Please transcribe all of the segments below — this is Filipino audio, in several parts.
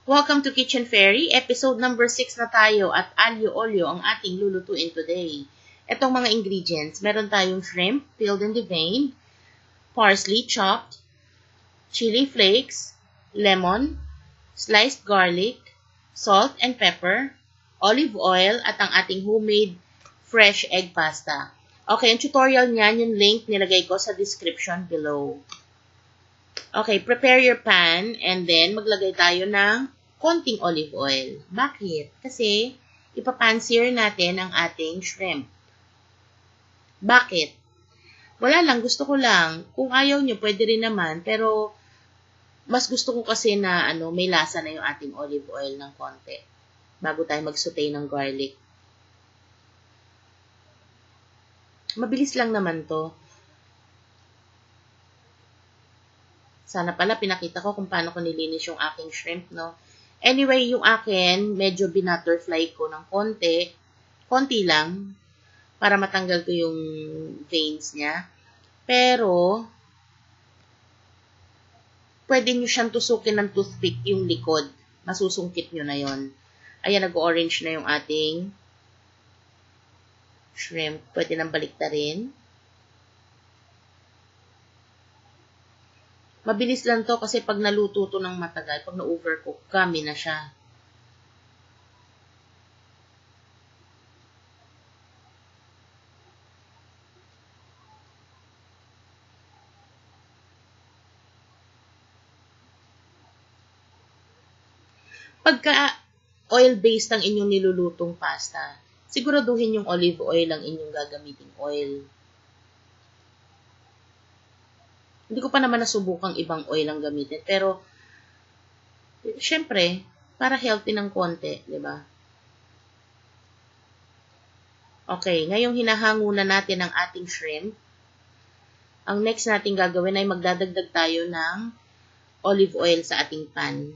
Welcome to Kitchen Fairy, episode number 6 na tayo at aglio olio ang ating lulutuin today. Itong mga ingredients, meron tayong shrimp, peeled and deveined, parsley chopped, chili flakes, lemon, sliced garlic, salt and pepper, olive oil, at ang ating homemade fresh egg pasta. Okay, yung tutorial niyan, yung link nilagay ko sa description below. Okay, prepare your pan and then maglagay tayo ng konting olive oil. Bakit? Kasi ipapan-sear natin ang ating shrimp. Bakit? Wala lang, gusto ko lang. Kung ayaw nyo, pwede rin naman. Pero mas gusto ko kasi na may lasa na yung ating olive oil ng konti bago tayo mag-saute ng garlic. Mabilis lang naman to. Sana pala pinakita ko kung paano ko nilinis yung aking shrimp, no? Anyway, yung akin, medyo binutterfly ko ng konti. Konti lang. Para matanggal ko yung veins niya. Pero, pwede nyo siyang tusukin ng toothpick yung likod. Masusungkit nyo na yon. Ayan, nag-orange na yung ating shrimp. Pwede nang baliktarin. Mabilis lang to kasi pag naluto to ng matagal, pag na-overcook, gummy na siya. Pagka oil-based ang inyong nilulutong pasta, siguraduhin yung olive oil ang inyong gagamiting oil. Hindi ko pa naman nasubukang ibang oil ang gamitin. Pero, syempre, para healthy ng konti, di ba? Okay, ngayong hinahango na natin ang ating shrimp, ang next natin gagawin ay magdadagdag tayo ng olive oil sa ating pan.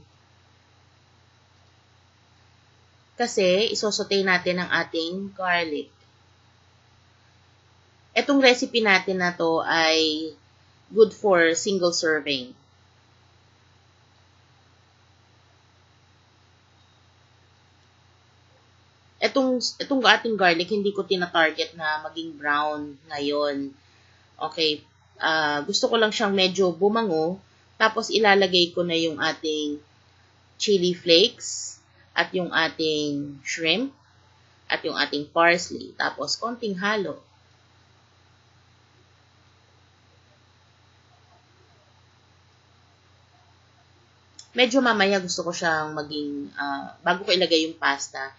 Kasi, isosote natin ang ating garlic. Etong recipe natin na to ay good for single serving. Itong ating garlic, hindi ko tina-target na maging brown ngayon. Okay, gusto ko lang siyang medyo bumango. Tapos ilalagay ko na yung ating chili flakes at yung ating shrimp at yung ating parsley. Tapos konting halo. Medyo mamaya gusto ko siyang maging, bago ko ilagay yung pasta,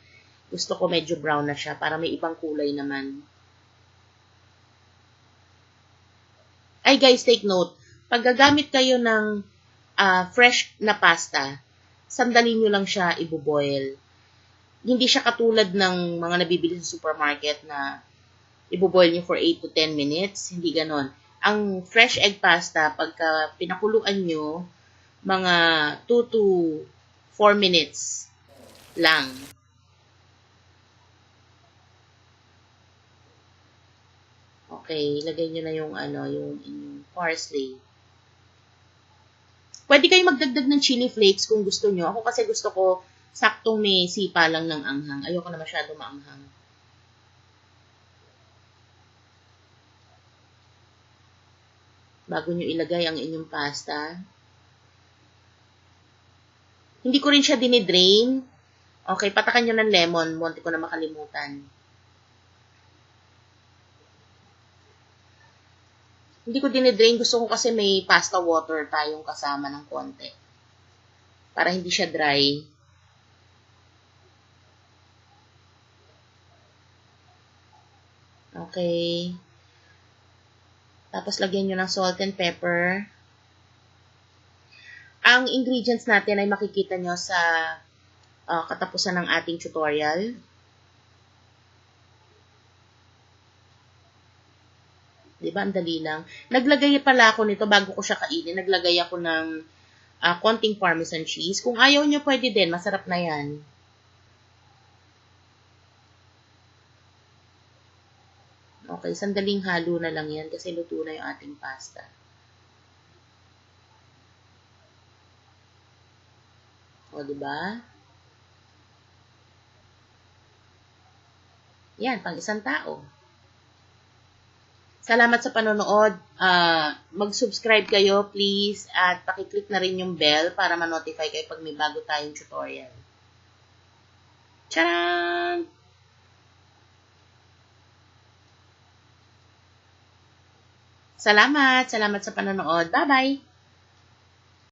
gusto ko medyo brown na siya para may ibang kulay naman. Ay guys, take note, pag gagamit kayo ng fresh na pasta, sandali nyo lang siya iboboil. Hindi siya katulad ng mga nabibili sa supermarket na iboboil nyo for 8 to 10 minutes. Hindi ganon. Ang fresh egg pasta, pagka pinakuluan nyo, mga 2 to 4 minutes lang. Okay, ilagay nyo na yung yung parsley. Pwede kayo magdagdag ng chili flakes kung gusto nyo. Ako kasi gusto ko saktong may sipa lang ng anghang. Ayoko na masyado maanghang. Bago nyo ilagay ang inyong pasta. Hindi ko rin siya dinidrain. Okay, patakan nyo ng lemon. Munti ko na makalimutan. Hindi ko dinidrain. Gusto ko kasi may pasta water tayong kasama ng konti. Para hindi siya dry. Okay. Tapos lagyan nyo ng salt and pepper. Ang ingredients natin ay makikita nyo sa katapusan ng ating tutorial. Diba? Ang dali lang. Naglagay pala ako nito bago ko siya kainin. Naglagay ako ng konting parmesan cheese. Kung ayaw nyo, pwede din. Masarap na yan. Okay, sandaling halo na lang yan kasi luto na yung ating pasta. O, diba? Yan, pang isang tao. Salamat sa panonood. Mag-subscribe kayo, please. At pakiclick na rin yung bell para ma-notify kayo pag may bago tayong tutorial. Tcharam! Salamat sa panonood. Bye-bye!